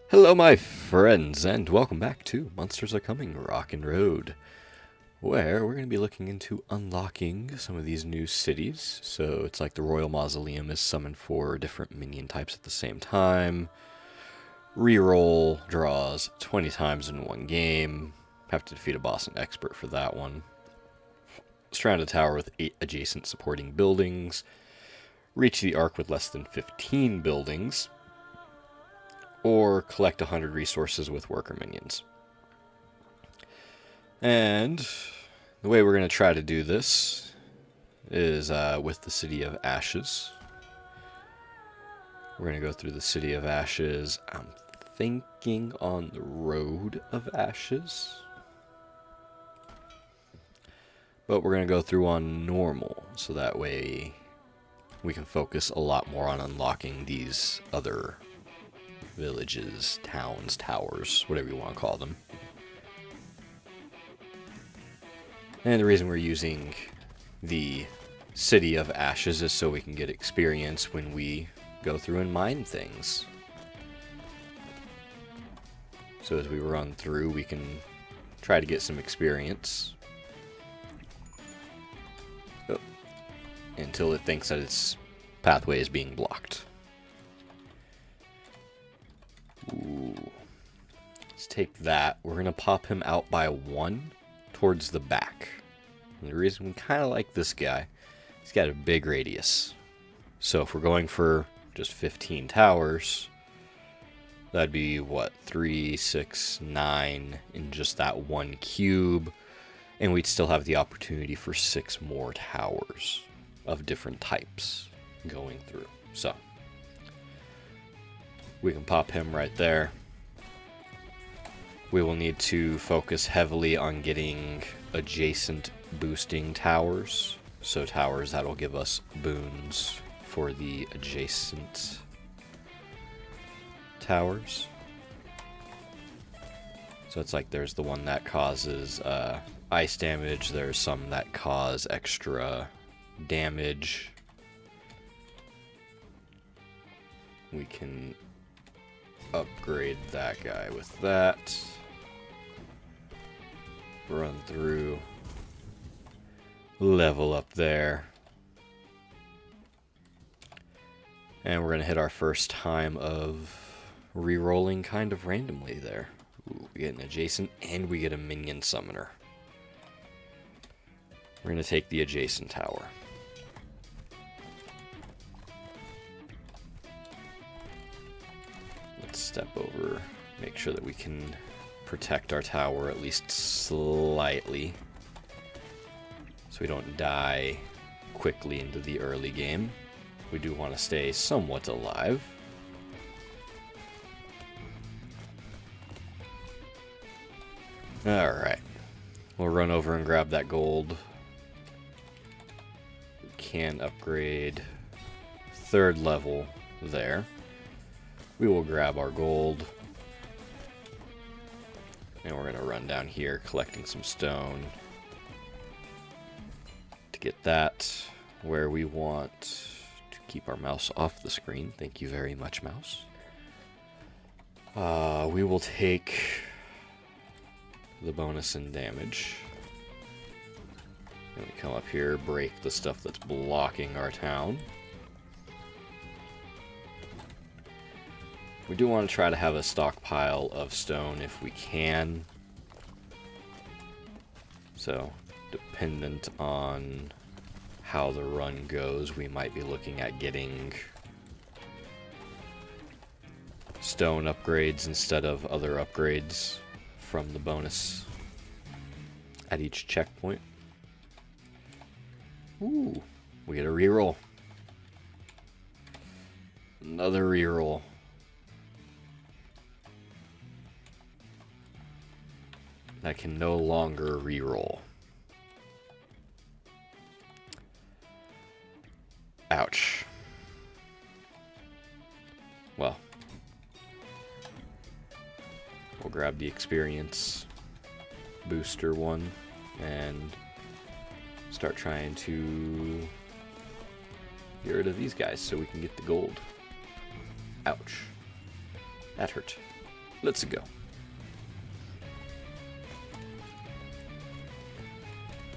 Hello, my friends, and welcome back to Monsters Are Coming Rock and Road, where we're going to be looking into unlocking some of these new cities. So it's like the Royal Mausoleum is summoned for different minion types at the same time. Reroll draws 20 times in one game. Have to defeat a boss and expert for that one. Surround a tower with 8 adjacent supporting buildings. Reach the arc with less than 15 buildings. Or collect 100 resources with worker minions. And the way we're going to try to do this is with the City of Ashes. We're going to go through the City of Ashes. I'm thinking on the Road of Ashes. But we're going to go through on normal, so that way we can focus a lot more on unlocking these other villages, towns, towers, whatever you want to call them. And the reason we're using the City of Ashes is so we can get experience when we go through and mine things. So as we run through, we can try to get some experience. Oh, until it thinks that its pathway is being blocked. Ooh. Let's take that. We're going to pop him out by 1 towards the back. And the reason we kind of like this guy, he's got a big radius. So if we're going for just 15 towers, that'd be, what, 3, 6, 9 in just that one cube. And we'd still have the opportunity for 6 more towers of different types going through. So we can pop him right there. We will need to focus heavily on getting adjacent boosting towers. So towers that'll give us boons for the adjacent towers. So it's like there's the one that causes ice damage. There's some that cause extra damage. We can upgrade that guy with that. Run through. Level up there. And we're going to hit our first time of re-rolling kind of randomly there. Ooh, we get an adjacent and we get a minion summoner. We're going to take the adjacent tower. Step over, make sure that we can protect our tower at least slightly, so we don't die quickly into the early game. We do want to stay somewhat alive. Alright, we'll run over and grab that gold. We can upgrade 3rd level there. We will grab our gold, and we're going to run down here collecting some stone to get that where we want to keep our mouse off the screen. Thank you very much, mouse. We will take the bonus in damage. And we come up here, break the stuff that's blocking our town. We do want to try to have a stockpile of stone if we can. So, dependent on how the run goes, we might be looking at getting stone upgrades instead of other upgrades from the bonus at each checkpoint. Ooh, we get a reroll. Another reroll. That can no longer reroll. Ouch. Well, we'll grab the experience booster one and start trying to get rid of these guys so we can get the gold. Ouch. That hurt. Let's go.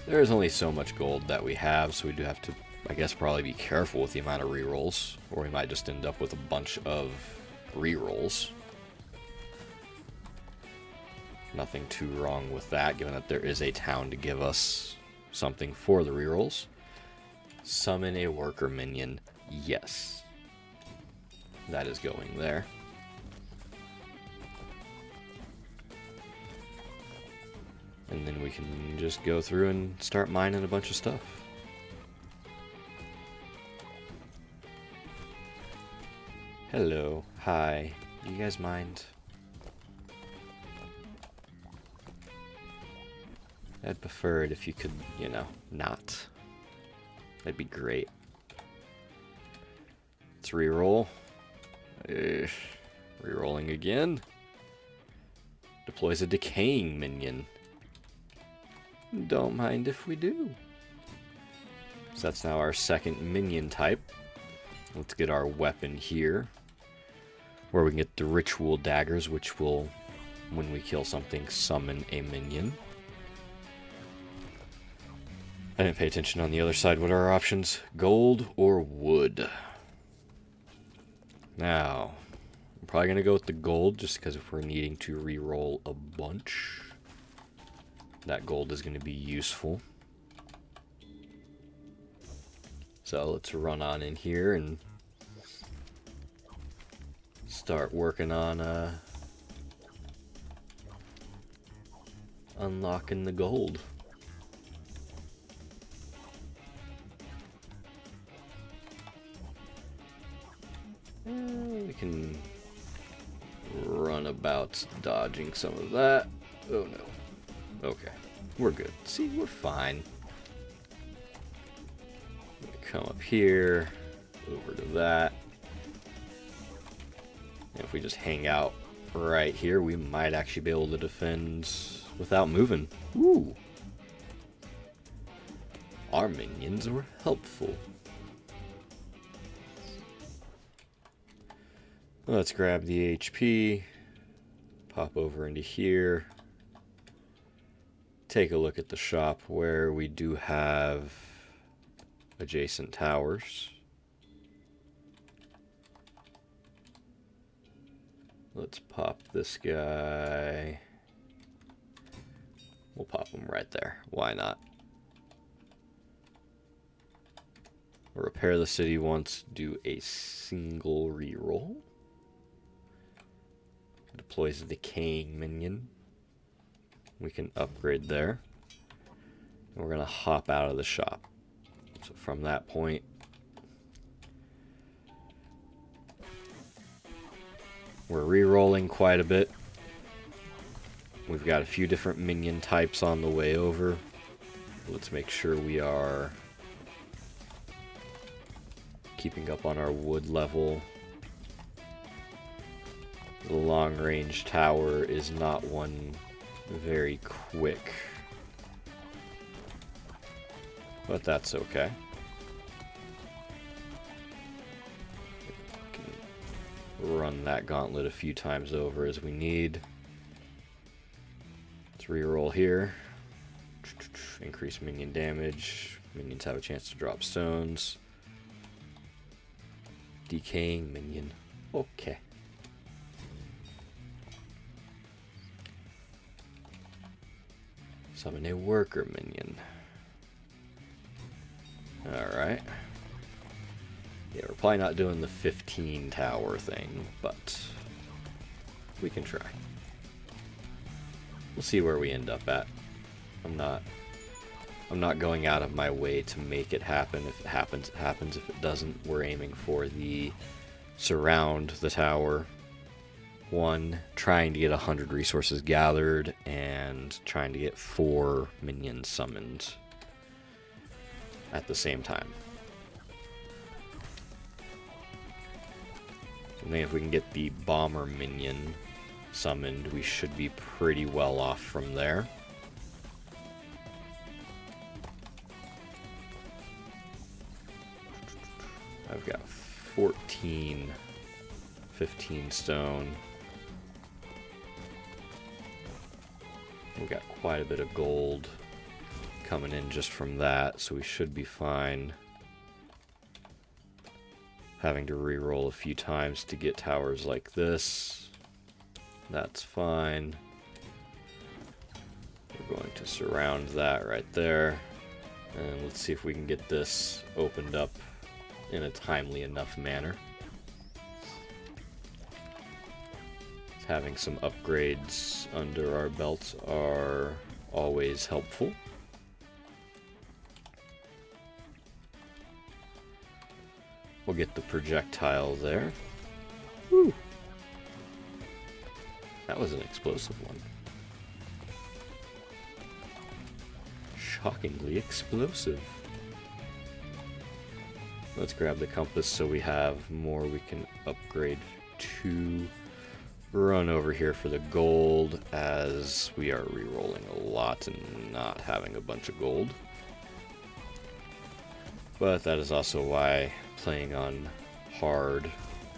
There's only so much gold that we have, so we do have to, I guess, probably be careful with the amount of rerolls, or we might just end up with a bunch of rerolls. Nothing too wrong with that, given that there is a town to give us something for the rerolls. Summon a worker minion. Yes. That is going there. And then we can just go through and start mining a bunch of stuff. Hello. Hi. Do you guys mind? I'd prefer it if you could, you know, not. That'd be great. Let's reroll. Rerolling again. Deploys a decaying minion. Don't mind if we do. So that's now our second minion type. Let's get our weapon here, where we can get the ritual daggers, which will, when we kill something, summon a minion. I didn't pay attention on the other side. What are our options? Gold or wood? Now, I'm probably going to go with the gold, just because if we're needing to re-roll a bunch, that gold is going to be useful. So let's run on in here and start working on unlocking the gold. We can run about dodging some of that. Oh no. Okay. We're good. See, we're fine. Come up here, over to that. And if we just hang out right here, we might actually be able to defend without moving. Ooh. Our minions were helpful. Let's grab the HP, pop over into here, take a look at the shop where we do have adjacent towers. Let's pop this guy. We'll pop him right there. Why not? Repair the city once, do a single reroll. Deploys a decaying minion. We can upgrade there. And we're going to hop out of the shop. So from that point, we're re-rolling quite a bit. We've got a few different minion types on the way over. Let's make sure we are keeping up on our wood level. The long-range tower is not one very quick, but that's okay. Can run that gauntlet a few times over as we need. Let's reroll here. Increase minion damage. Minions have a chance to drop stones. Decaying minion. Okay. Summon a worker minion. Alright. Yeah, we're probably not doing the 15 tower thing, but we can try. We'll see where we end up at. I'm not going out of my way to make it happen. If it happens, it happens. If it doesn't, we're aiming for the surround the tower. One, trying to get 100 resources gathered, and trying to get 4 minions summoned at the same time. And then if we can get the bomber minion summoned, we should be pretty well off from there. I've got 15 stone. We got quite a bit of gold coming in just from that, so we should be fine. Having to re-roll a few times to get towers like this. That's fine. We're going to surround that right there. And let's see if we can get this opened up in a timely enough manner. Having some upgrades under our belts are always helpful. We'll get the projectile there. Woo! That was an explosive one. Shockingly explosive. Let's grab the compass so we have more we can upgrade to. Run over here for the gold, as we are re-rolling a lot and not having a bunch of gold. But that is also why playing on hard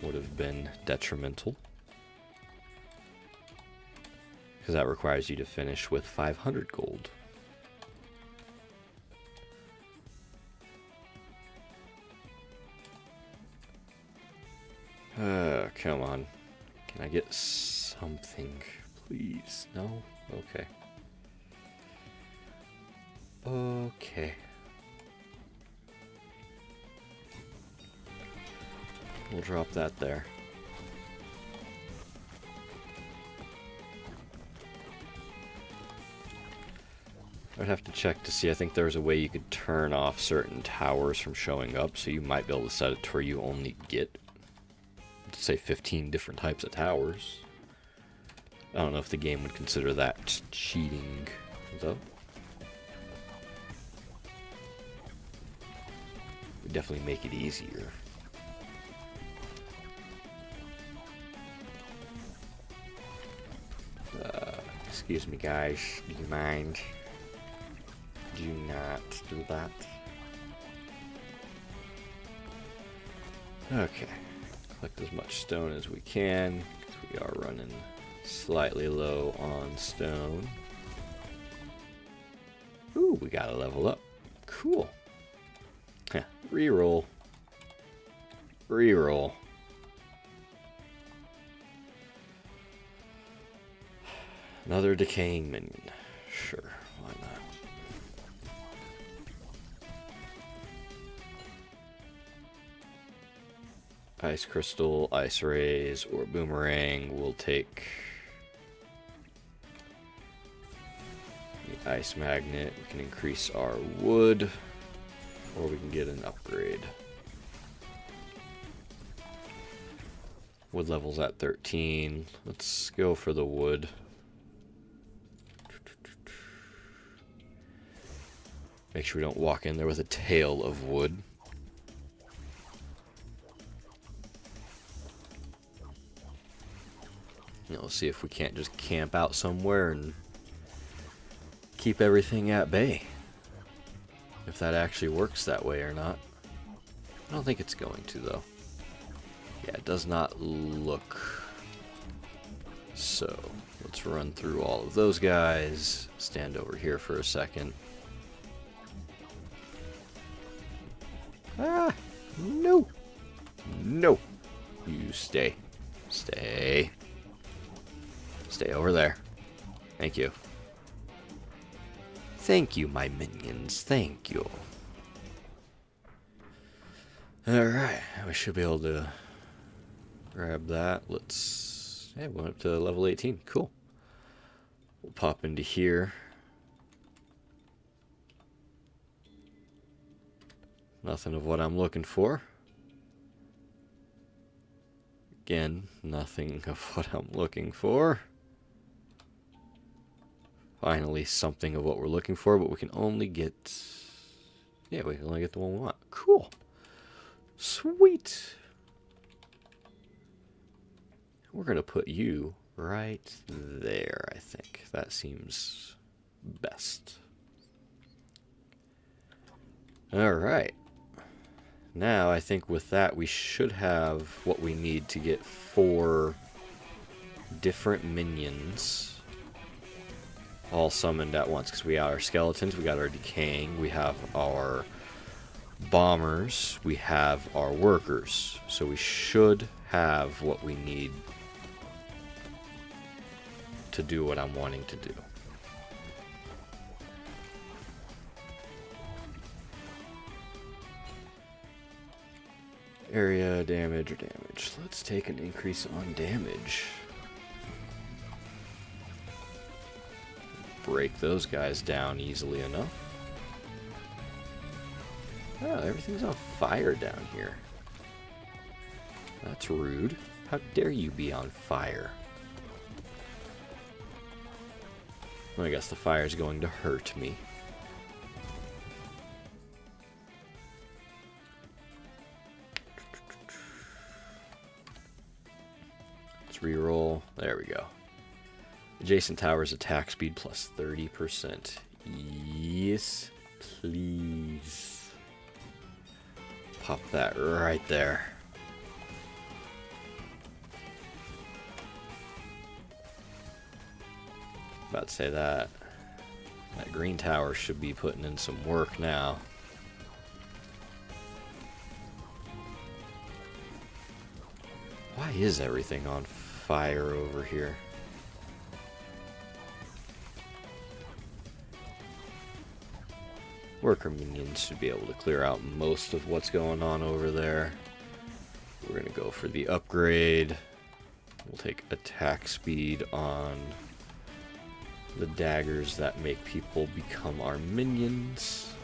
would have been detrimental, because that requires you to finish with 500 gold. Come on. Can I get something, please? No? Okay. Okay. We'll drop that there. I'd have to check to see. I think there was a way you could turn off certain towers from showing up, so you might be able to set it to where you only get, say, 15 different types of towers. I don't know if the game would consider that cheating, though. It would definitely make it easier. Excuse me, guys. Do you mind? Do not do that. Okay. Collect as much stone as we can, because we are running slightly low on stone. Ooh, we got a level up. Cool. Reroll. Reroll. Another decaying minion. Sure, why not? Ice crystal, ice rays, or boomerang will take the ice magnet. We can increase our wood, or we can get an upgrade. Wood level's at 13. Let's go for the wood. Make sure we don't walk in there with a tail of wood. We'll see if we can't just camp out somewhere and keep everything at bay. If that actually works that way or not. I don't think it's going to, though. Yeah, it does not look so. Let's run through all of those guys. Stand over here for a second. Ah! No! No! You stay. Stay. Stay over there. Thank you. Thank you, my minions. Thank you. Alright, we should be able to grab that. Let's... yeah, we went up to level 18. Cool. We'll pop into here. Nothing of what I'm looking for. Again, nothing of what I'm looking for. Finally, something of what we're looking for, but we can only get... yeah, we can only get the one we want. Cool. Sweet. We're going to put you right there, I think. That seems best. Alright. Now, I think with that, we should have what we need to get 4 different minions all summoned at once, because we got our skeletons, we got our decaying, we have our bombers, we have our workers. So we should have what we need to do what I'm wanting to do. Area damage or damage. Let's take an increase on damage. Break those guys down easily enough. Oh, everything's on fire down here. That's rude. How dare you be on fire? Well, I guess the fire's going to hurt me. Let's reroll. There we go. Adjacent towers attack speed plus 30%. Yes, please. Pop that right there. About to say that green tower should be putting in some work now. Why is everything on fire over here? Worker minions should be able to clear out most of what's going on over there. We're going to go for the upgrade. We'll take attack speed on the daggers that make people become our minions.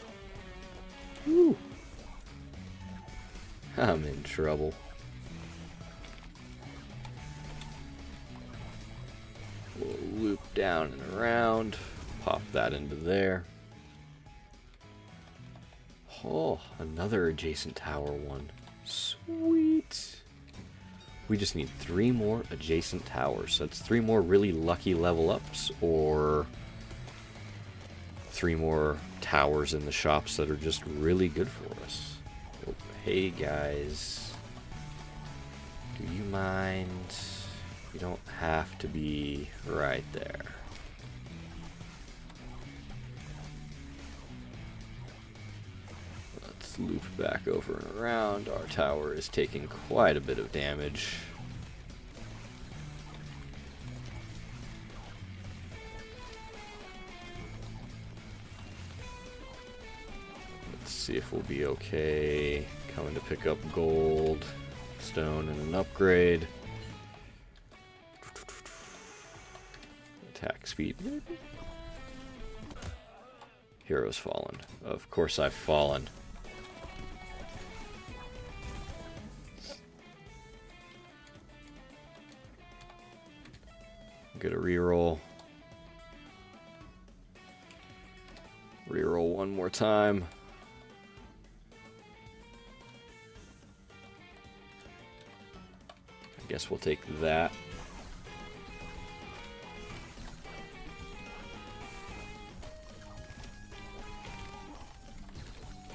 Woo! I'm in trouble. We'll loop down and around. Pop that into there. Oh, another adjacent tower one. Sweet. We just need 3 more adjacent towers. So that's 3 more really lucky level ups, or 3 more towers in the shops that are just really good for us. Oh, hey guys, do you mind? You don't have to be right there. Loop back over and around. Our tower is taking quite a bit of damage. Let's see if we'll be okay. Coming to pick up gold, stone, and an upgrade. Attack speed. Heroes fallen. Of course I've fallen. Get a reroll. Reroll one more time. I guess we'll take that.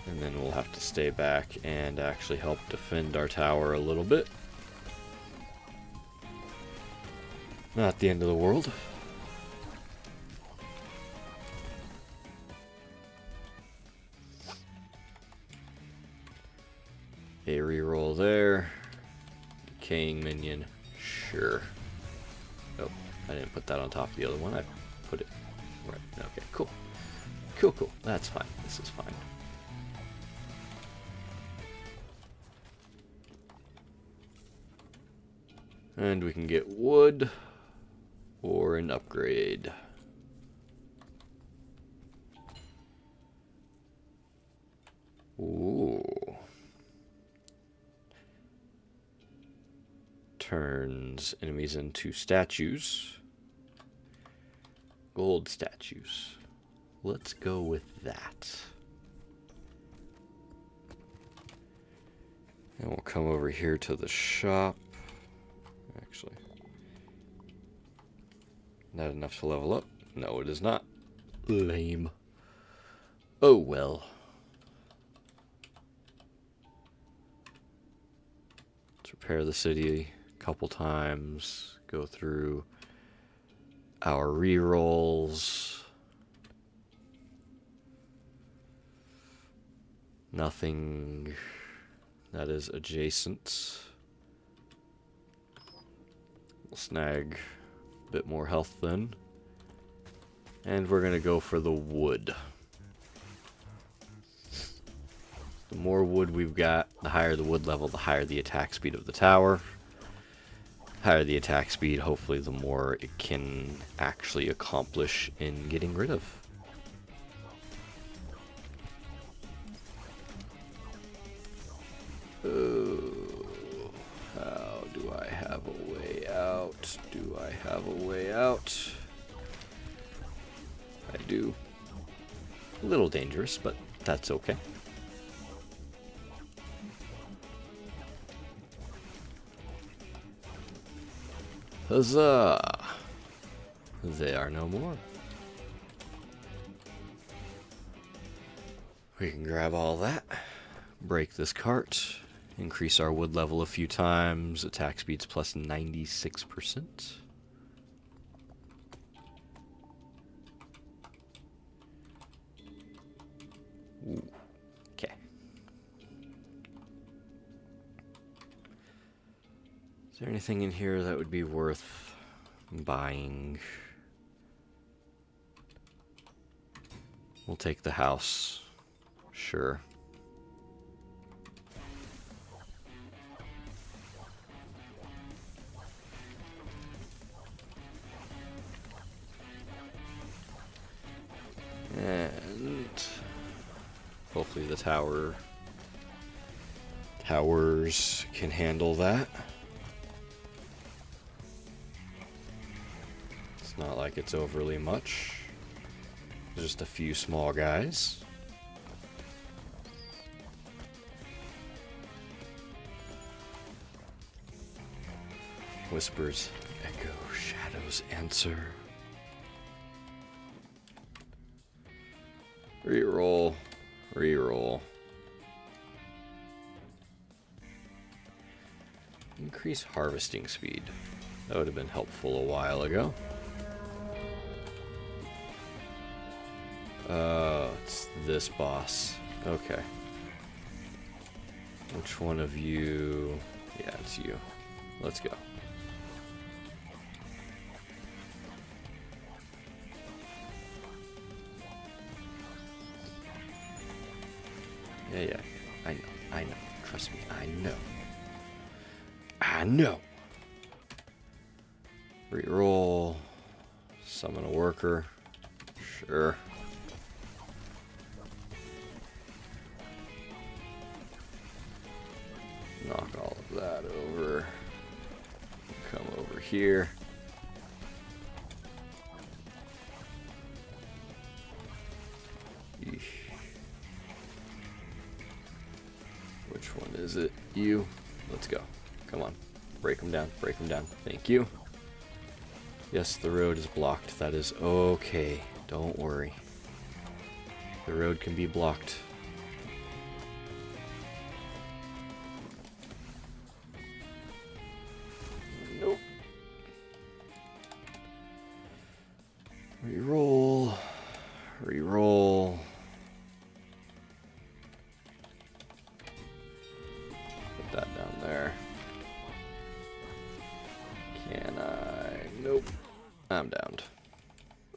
And then we'll have to stay back and actually help defend our tower a little bit. Not the end of the world. A reroll there. Decaying minion. Sure. Oh, I didn't put that on top of the other one. I put it right. Okay, cool. Cool, cool. That's fine. This is fine. And we can get wood. Or an upgrade. Ooh. Turns enemies into statues. Gold statues. Let's go with that. And we'll come over here to the shop. Actually. Not enough to level up? No, it is not. Lame. Oh well. Let's repair the city a couple times. Go through our rerolls. Nothing that is adjacent. We'll snag a bit more health then. And we're going to go for the wood. The more wood we've got, the higher the wood level, the higher the attack speed of the tower. Higher the attack speed, hopefully the more it can actually accomplish in getting rid of. Oh, how do I have a way out? Do I have a way out? I do. A little dangerous, but that's okay. Huzzah! They are no more. We can grab all that, break this cart, increase our wood level a few times, attack speed's plus 96%. Okay. Is there anything in here that would be worth buying? We'll take the house. Sure. And hopefully the towers can handle that. It's not like it's overly much. Just a few small guys. Whispers echo, shadows answer. Reroll, reroll. Increase harvesting speed. That would have been helpful a while ago. It's this boss. Okay. Which one of you? Yeah, it's you. Let's go. Yeah. I know. Trust me, I know. I know. Reroll. Summon a worker. Sure. Knock all of that over. Come over here. Eesh. Which one is it? You? Let's go. Come on. Break them down. Break them down. Thank you. Yes, the road is blocked. That is okay. Don't worry. The road can be blocked. Nope. Reroll. Reroll. Put that down there. Can I? Nope. I'm downed.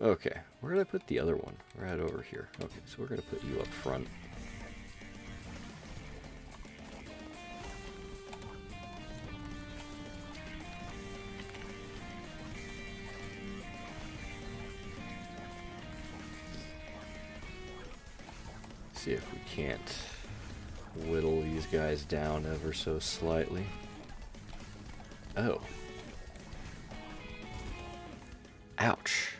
Okay, where did I put the other one? Right over here. Okay, so we're going to put you up front. See if we can't whittle these guys down ever so slightly. Oh. Ouch.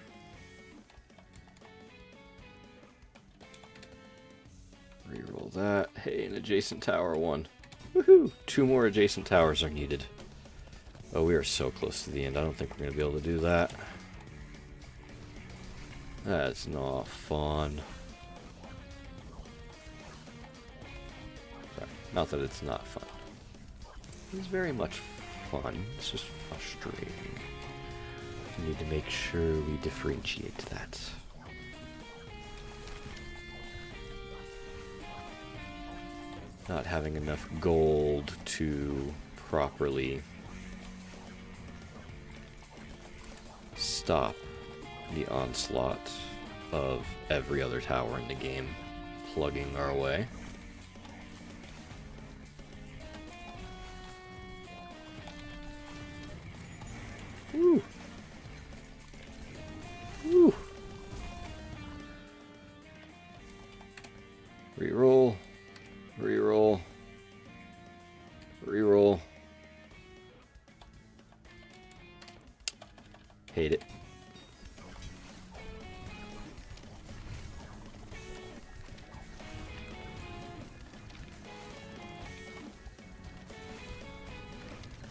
Reroll that. Hey, an adjacent tower one. Woohoo! 2 more adjacent towers are needed. Oh, we are so close to the end. I don't think we're going to be able to do that. That's not fun. Sorry, not that it's not fun. It's very much fun. It's just frustrating. We need to make sure we differentiate that. not having enough gold to properly stop the onslaught of every other tower in the game plugging our way. Woo. Woo. Reroll. Reroll. Reroll. Hate it.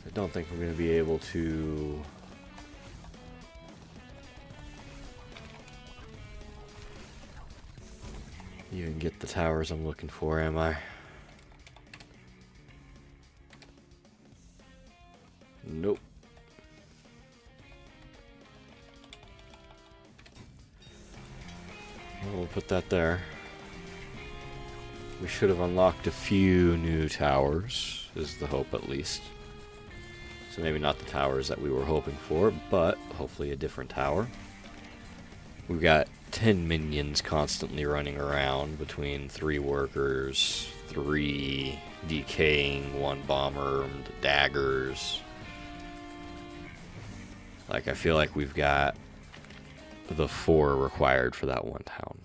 I don't think we're going to be able to even get the towers I'm looking for, am I? Nope. Well, we'll put that there. We should have unlocked a few new towers, is the hope at least. So maybe not the towers that we were hoping for, but hopefully a different tower. We've got 10 minions constantly running around between 3 workers, 3 decaying, 1 bomber, the daggers. Like, I feel like we've got the 4 required for that one town.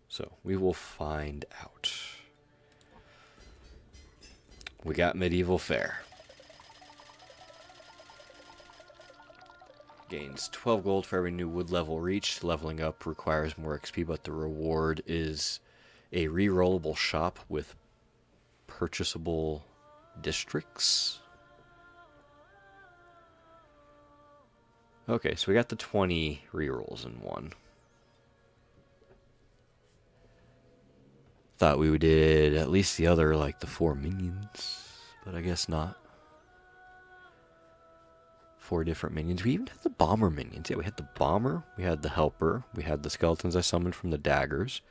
So, we will find out. We got Medieval Fair. Gains 12 gold for every new wood level reached. Leveling up requires more XP, but the reward is a re-rollable shop with purchasable districts. Okay, so we got the 20 rerolls in one. Thought we did at least the other, like the 4 minions, but I guess not. 4 different minions. We even had the bomber minions. Yeah, we had the bomber, we had the helper, we had the skeletons I summoned from the daggers,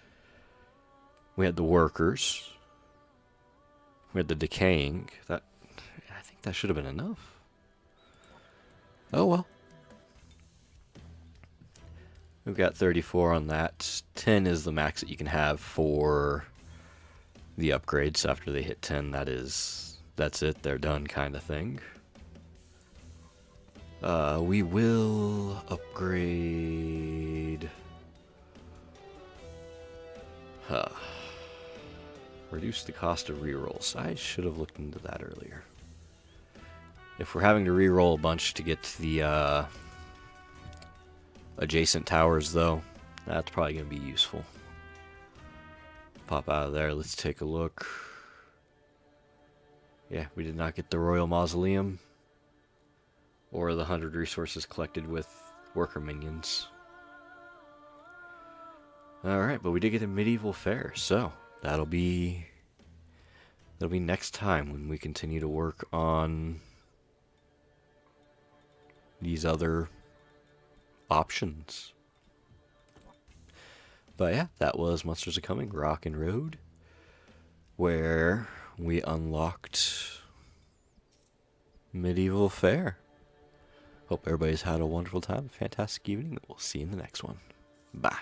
we had the workers, we had the decaying. That, I think that should have been enough. Oh well. We've got 34 on that. 10 is the max that you can have for the upgrades. After they hit 10, that's it, they're done kind of thing. We will upgrade... Reduce the cost of rerolls. I should have looked into that earlier. If we're having to reroll a bunch to get to the adjacent towers, though, that's probably going to be useful. Pop out of there. Let's take a look. Yeah, we did not get the Royal Mausoleum or the 100 resources collected with worker minions. Alright, but we did get a Medieval Fair, so that'll be next time when we continue to work on these other options. But yeah, that was Monsters Are Coming, Rockin' Road, where we unlocked Medieval Fair. Hope everybody's had a wonderful time, a fantastic evening, and we'll see you in the next one. Bye.